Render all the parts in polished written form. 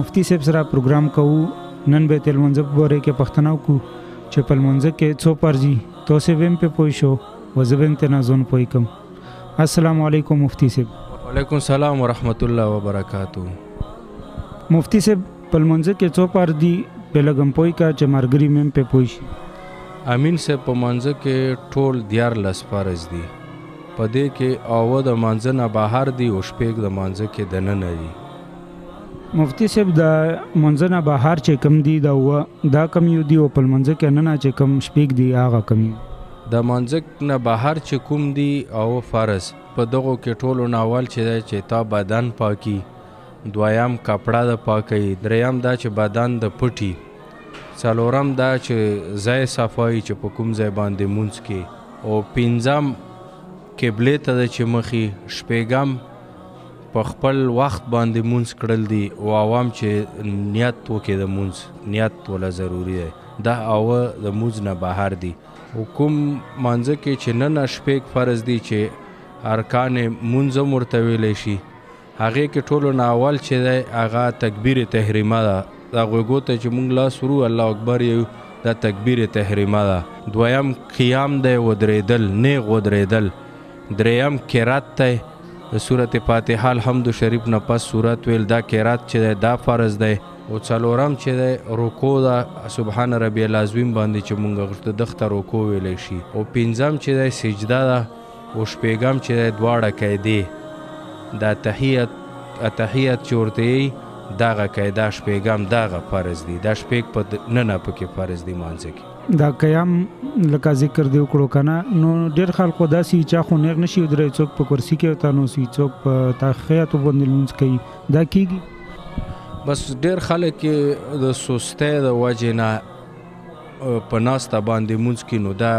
مفتی صاحب سره پروګرام کوو. نن به د لمونځه په باره کې پوښتنه وکړو چې په لمونځه کې څو فرض دي. تاسو به هم پرې پوه شو او زه به هم ترې نه ځان پوه کړم. السلام علیکم مفتی صاحب. وعلیکم السلام ورحمت الله وبرکاتو. مفتی صاحب په لمونځه کې څو فرض دي په لږ هم پوه کړه چې ملګري مې هم پرې پوه شي. امین صاحب په لمونځه کې ټول 14 فرض دي. په دې کې اوه د لمانځه نه بهر دي او شپږ د لمانځه کې دننه دي. مفتی صاحب د لمونځه نه بهر چې کم دي دا کم یو دي او په لمونځه کې ننه چې کم شپږ دي هغه کم دي. د لمانځه نه بهر چې کوم دي او فرض په دغو کې ټولو نه اول چې دی چې تا بدن پاکي، دویم کپړه د پاکي، دریم دا چې بدن د پټي، څلورم دا چې ځای صفایي چې په کوم ځای باندې مونځ کې، او پنځم قبلې ته د چې مخي، شپږم په خپل وخت باندې مونځ کړل دي، او عوام چې نیت وکړي د مونځ، نیت ولا ضروري دی. دا اوه د مونځ نه بهر دي. او کوم مانځه کې چې نن شپږ فرض دي چې ارکان مونځ هم ورته ویلی شي، هغې کې ټولو نه اول چې دی هغه تکبیر تحریمه ده. دا غوږو ته چې مونږ لاس ورو الله اکبر یو، دا تکبیر تحریمه ده. دویم قیام دی، ودرېدل، نیغ ودرېدل. دریم قرات دی، د سورت فاتحه الحمد شریف نه پس سورت ویل، دا قرات چې دی دا فرض دی. او څلورم چې دی رکوع ده، سبحان ربی العظیم باندې چې مونږ دغه رکوع ویلی شي. او پنځم چې دی سجده ده. او شپږم چې دی دواړه قاعدې، دا اتحیت چې ورته یي دغه قاعده شپږم دغه فرض دي. دا شپږ په ننه پکې فرض دي مانځه کې. دا قیام لکه ذکر دی وکړو که نه، نو ډېر خلکو داسې چا خو نیغ نشي ودرېدی، څوک په کرسي کې ورته ناست وي، څوک په تحیاتو باندې لمونځ کوي. دا کېږي؟ بس ډېر خلک یې د سستۍ د وجې نه په ناسته باندې مونځ کوي. نو دا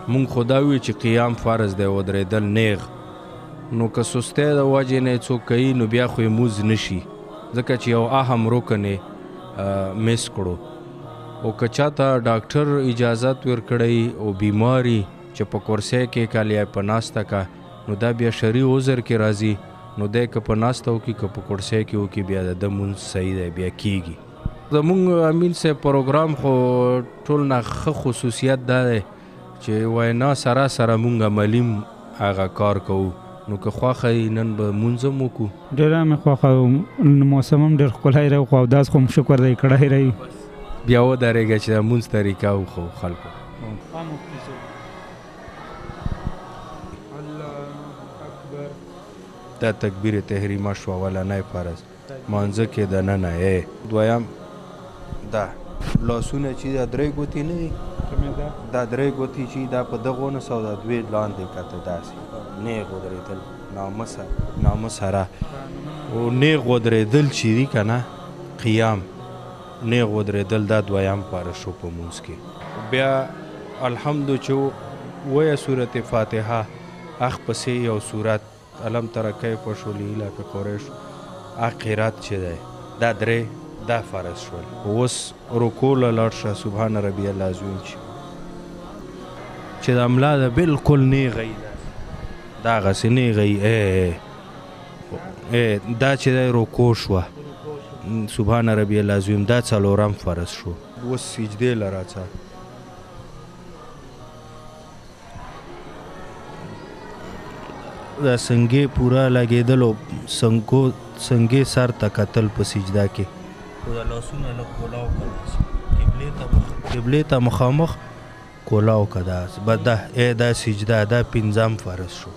مونږ خو دا وایو چې قیام فرض دی، ودرېدل نیغ. نو که سستۍ د وجې نه یې څوک کوي نو بیا خو یې مونځ نشي، ځکه چې یو اهم رکن یې مس کړو. او که چاته ډاکټر اجازت ورکړی او بیماری چې په کرسۍ کې کالی په ناسته کا، نو دا بیا شرعي عذر کې راځي. نو دی که په ناسته وکړي که په کرسۍ کې وکړي بیا د ده مونځ صحیح دی، بیا کېږي. زمونږ امین صاحب پروګرام خو ټول نه ښه خصوصیت دا دی چې وینا سره سره مونږ عملي هغه کار کوو. نو که خوښه یې نن به مونځ هم وکړو. ډېره مې خوښه، موسم هم ډېر ښکلی رهي، خو اوداس خو شکر دی کړی رهي. بیا ودرېږه چې د مونځ طریقه وخو خلکو. دا تکبیر تحریمه شوه، اولنی فرض مانځه کې دننه. دویم دا لاسونه چې دا درې ګوتې نه دي، دا درې ګوتې چې دا په دغو نه سو، دا دوې لاندې کته داسې نیغ ودرېدل نامه سره. او نیغ ودرېدل چې دي که نه، قیام نیغ ودرېدل، دا دویم پاره شو په مونځ کې. بیا الحمدو چې ویه سورت فاتحه، اخ پسې یو سورت علم تر کیف شو لیلک قریش، اخ قرات چې دی دا درې دا فرض شول. اوس رکوع له لاړ شه، سبحان ربی العظیم چې د ملا ده بلکل نیغی، دغسې نیغی دا چې دی رکوع شوه، سبحان ربی العظیم، دا څلورم فرض شو. اوس سجدې له راځه. دا څنګې پوره لګېدل او څنګې سر ته کتل په سجده کې. دا لاسونه لږ کولاو کړه، قبلې ته مخامخ کولاو کړه. دا سجده دا پنځم فرض شو.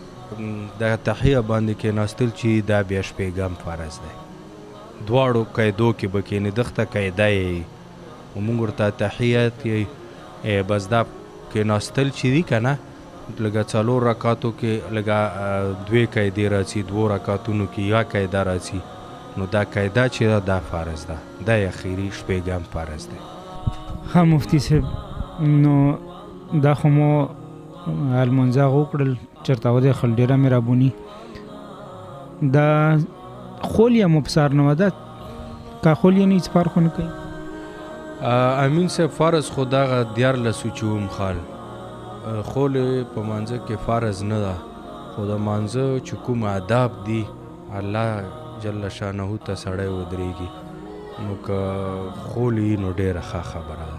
د تحیه باندې کېناستل چې دا بیا شپږم فرض دی. دواړو قاعدو کې به کښېنې، دغته قاعده یې موږ ورته تحیت یې، بس دا کېناستل چې دي که نه، لکه څلور رکاتو کې لکه دوې قاعدې راځي، دوو رکاتونو کې یا قاعده راځي. نو دا قاعده چې ده دا فرض ده، دا یې اخري شپږم فرض دی. ښه مفتي صاحب، نو دا خو مو المنځ هغه وکړل چېرته ودېخل ډېره مهرباني. دا خول یا مبصار نه وه، دا که خول یې نه هېڅ فرق خو نه کوي. امین صاحب فرض خو دغه 14 چې وم خال خول په مانځه کې فرض نه ده، خو د مانځه چې کوم آداب دي الله جل شانه ته سړی ودرېږي، نو که خول وي نو ډېره ښه خبره ده.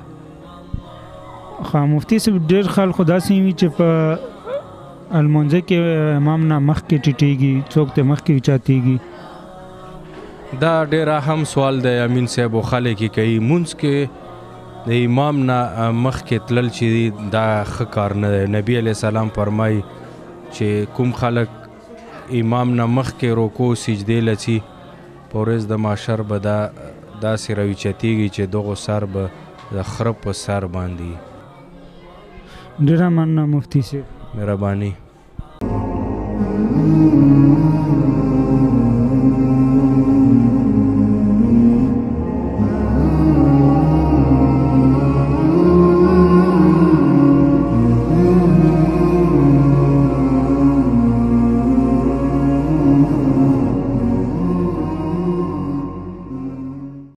ښه مفتي صاحب ډېر خلک خو داسې وي چې په المنځه کې امام نه مخکې ټیټېږي، څوک ته مخکې اوچاتېږي. دا ډېر اهم سوال دی امین صاحب، و خلک یې کوي مونځ کې د امام نه مخکې تلل چې دا ښه کار نه دی. نبي علیه السلام فرمایي چې کوم خلک امام نه مخکې رکوع سجدې لڅي په ورځ د محشر به داسې راوچتېږي چې دغو سر به د خره په سر باندې. ډېره مننه مفتي صاحب، مهرباني.